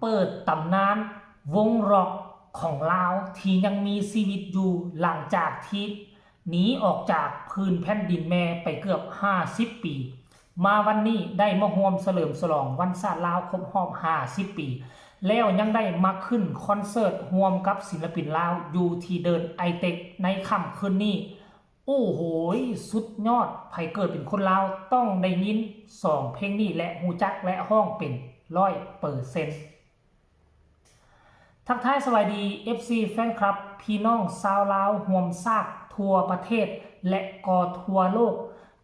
เปิดตำนานวงร็อกของลาวที่ยังมีชีวิตอยู่หลังจากที่หนีออกจากพื้นแผ่นดินแม่ไปเกือบ50 ปีมาวันนี้ได้มาร่วมเฉลิมฉลองวันชาติลาวครบรอบ50 ปีแล้วยังได้มาขึ้นคอนเสิร์ตร่วมกับศิลปินลาวอยู่ที่เดินไอเต็กในค่ำคืนนี้โอ้โหสุดยอดไผเกิดเป็นคนลาวต้องได้ยิน2เพลงนี้และฮู้จักและห้องเป็น100%ทักทายสวัสดี FC แฟนคลับพี่น้องชาวลาวห่วมซากทั่วประเทศและก็ทั่วโลก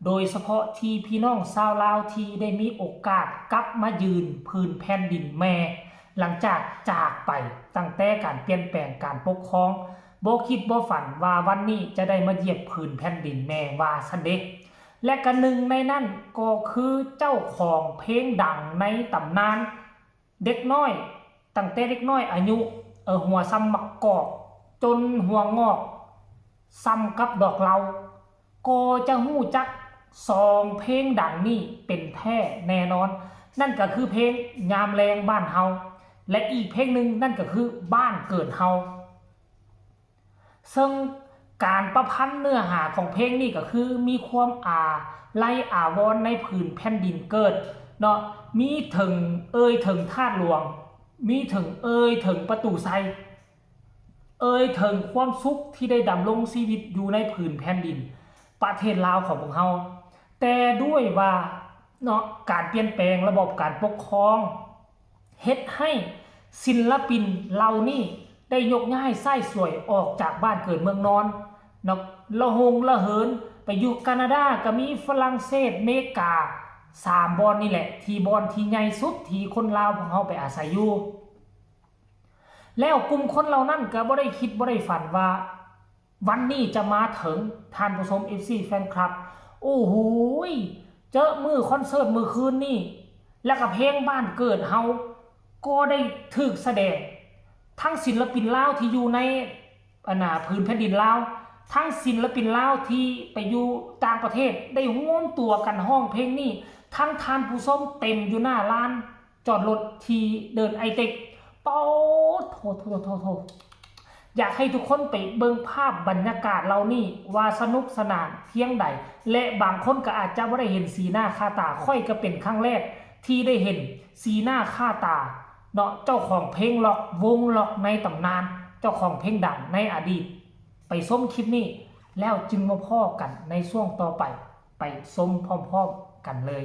โดยเฉพาะที่พี่น้องชาวลาวที่ได้มีโอกาสกลับมายืนพื้นแผ่นดินแม่หลังจากไปตั้งแต่การเปลี่ยนแปลงการปกครองบ่คิดบ่ฝันว่าวันนี้จะได้มาเหยียบพื้นแผ่นดินแม่ว่าซั่นเด้และก็หนึ่งในนั้นก็คือเจ้าของเพลงดังในตำนานเด็กน้อยตั้งแต่เด็กน้อยอายุหัวซ้ำมักกอกจนหัวงอกซ้ำกับดอกเหลาก็จะฮู้จัก2เพลงดังนี้เป็นแท้แน่นอนนั่นก็คือเพลงยามแลงบ้านเฮาและอีกเพลงหนึ่งนั่นก็คือบ้านเกิดเฮาซึ่งการประพันธ์เนื้อหาของเพลงนี้ก็คือมีความไล่อาวรณ์ในผืนแผ่นดินเกิดเนาะมีถึงถึงธาตุหลวงมีถึงถึงประตูไซถึงความสุขที่ได้ดำรงชีวิตอยู่ในผืนแผ่นดินประเทศลาวของพวกเราแต่ด้วยว่าเนาะการเปลี่ยนแปลงระบบการปกครองเฮ็ดให้ศิลปินเหล่านี้ได้ยกย้ายไส้สวยออกจากบ้านเกิดเมืองนอนเนาะละหงละเหินไปอยู่แคนาดาก็มีฝรั่งเศสอเมริกา3บอนนี่แหละที่บอนที่ใหญ่สุดที่คนลาวของเราไปอาศัยอยู่แล้วกลุ่มคนเหล่านั้นก็บ่ได้คิดบ่ได้ฝันว่าวันนี้จะมาถึงท่านผู้ชม FC แฟนคลับโอ้โหเจอมือคอนเสิร์ตมือคืนนี่แล้วก็เพลงบ้านเกิดเฮาก็ได้ถูกแสดงทั้งศิลปินลาวที่อยู่ในพื้นแผ่นดินลาวทั้งศิลปินลาวที่ไปอยู่ต่างประเทศได้ร่วมตัวกันห้องเพลงนี้ทั้งทานผู้ชมเต็มอยู่หน้าร้านจอดรถที่เดินไอเต็กโป๊ดโทอยากให้ทุกคนไปเบิ่งภาพบรรยากาศเรานี่ว่าสนุกสนานเพียงใดและบางคนก็อาจจะไม่ได้เห็นสีหน้าค่าตาค่อยก็เป็นครั้งแรกที่ได้เห็นสีหน้าค่าตาเนาะเจ้าของเพลงล็อกวงล็อกในตำนานเจ้าของเพลงดังในอดีตไปส้มคลิปนี้แล้วจึงมาพ่อกันในช่วงต่อไปส้มพร้อมๆกันเลย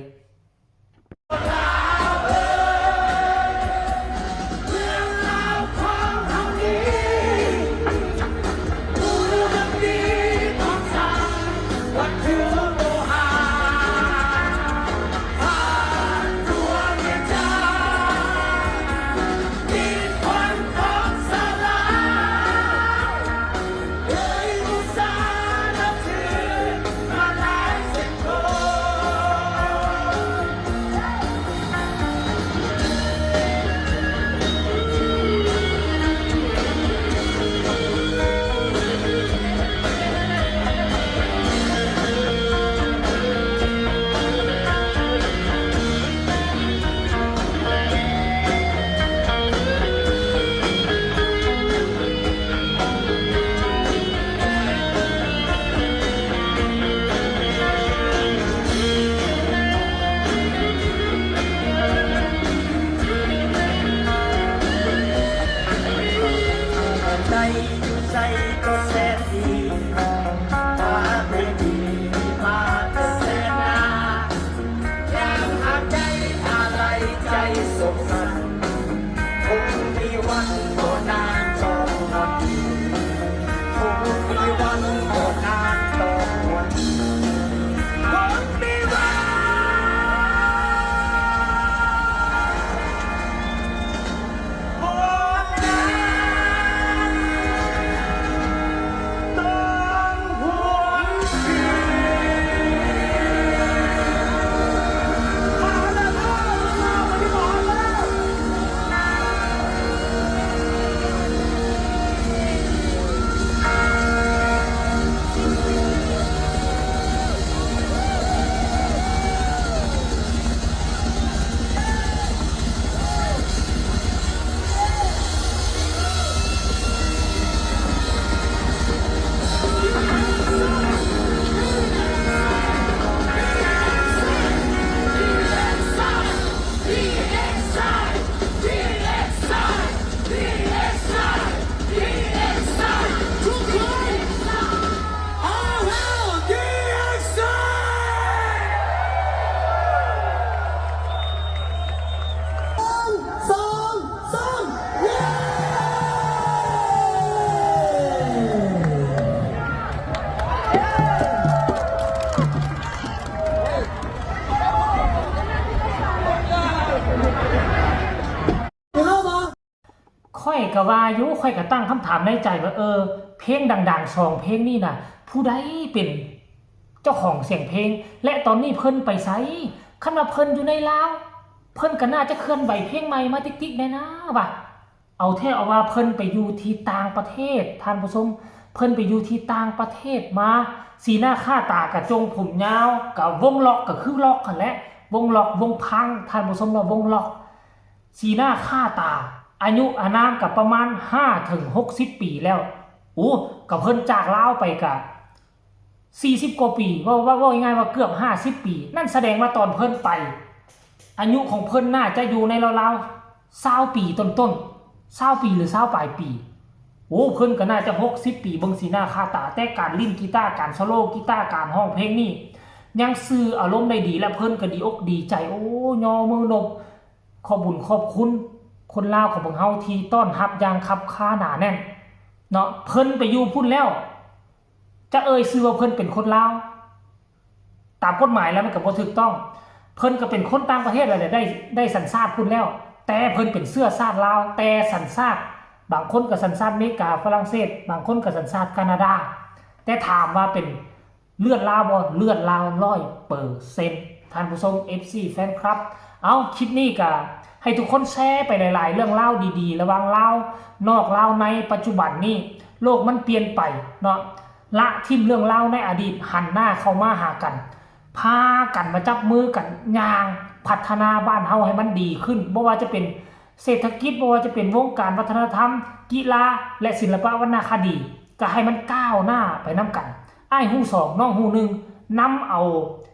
ค่อยก็ว่าอยู่ค่อยก็ตั้งคำถามในใจว่าเพลงดังๆ2เพลงนี่น่ะผู้ใดเป็นเจ้าของเสียงเพลงและตอนนี้เพิ่นไปไสคันว่าเพิ่นอยู่ในลาวเพิ่นก็น่าจะเคลื่อนไหวเพลงใหม่มาติ๊กๆแน่นะว่ะเอาแท้เอาว่าเพิ่นไปอยู่ที่ต่างประเทศท่านผู้ชมเพิ่นไปอยู่ที่ต่างประเทศมาสีหน้าค่าตากระจงผมยาวกับวงล็อกก็คือล็อกกันแหละวงล็อกวงพังท่านผู้ชมว่าวงล็อกสีหน้าค่าตาอายุอานามกับประมาณ5 ถึง 60 ปีแล้วกับเพิ่นจากลาวไปกับ40 กว่าปีว่าง่ายๆว่าเกือบ50 ปีนั่นแสดงว่าตอนเพิ่นไปอายุของเพิ่นน่าจะอยู่ในราวๆ20 ปีต้นๆ20 ปีหรือ20 ปลายปีเพิ่นก็น่าจะ60 ปีเบิ่งสีหน้าค่าตาแต่การลิ้นกีตาร์การโซโล่กีตาร์การร้องเพลงนี่ยังสื่ออารมณ์ได้ดีและเพิ่นก็ดีอกดีใจยอมือนบขอบุญขอบคุณคนลาวของพวกเฮาที่ต้อนรับอย่างคับค้าหนาแน่นเนาะเพิ่นไปอยู่พุ่นแล้วจะชื่อว่าเพิ่นเป็นคนลาวตามกฎหมายแล้วมันก็บ่ถูกต้องเพิ่นก็เป็นคนต่างประเทศอะไรได้สัญชาติพุ่นแล้วแต่เพิ่นเป็นเสื้อชาติลาวแต่สัญชาติบางคนก็สัญชาติอเมริกาฝรั่งเศสบางคนก็สัญชาติแคนาดาแต่ถามว่าเป็นเลือดลาวบ่เลือดลาว100%ท่านผู้ชม FC แฟนคลับเอาคลิปนี้ก็ให้ทุกคนแชร์ไปหลายๆเรื่องเล่าดีๆระวังเล่านอกเล่าในปัจจุบันนี้โลกมันเปลี่ยนไปเนาะละทิมเรื่องเล่าในอดีตหันหน้าเข้ามาหากันพากันมาจับมือกันย่างพัฒนาบ้านเฮาให้มันดีขึ้นบ่ว่าจะเป็นเศรษฐกิจบ่ว่าจะเป็นวงการวัฒนธรรมกีฬาและศิลปวรรณคดีก็ให้มันก้าวหน้าไปนํกันอ้ายฮู้2น้องฮู้1นำเอา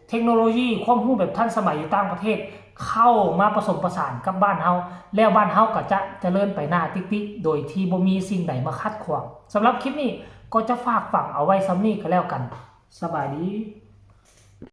เทคโนโลยีความรู้แบบทันสมัยอยู่ต่างประเทศเข้ามาผสมผสานกับบ้านเฮาแล้วบ้านเฮาก็จะเจริญไปหน้าติ๊กๆโดยที่บ่มีสิ่งใดมาขัดขวางสำหรับคลิปนี้ก็จะฝากฝังเอาไว้ซ้ำนี้ก็แล้วกันสบายดี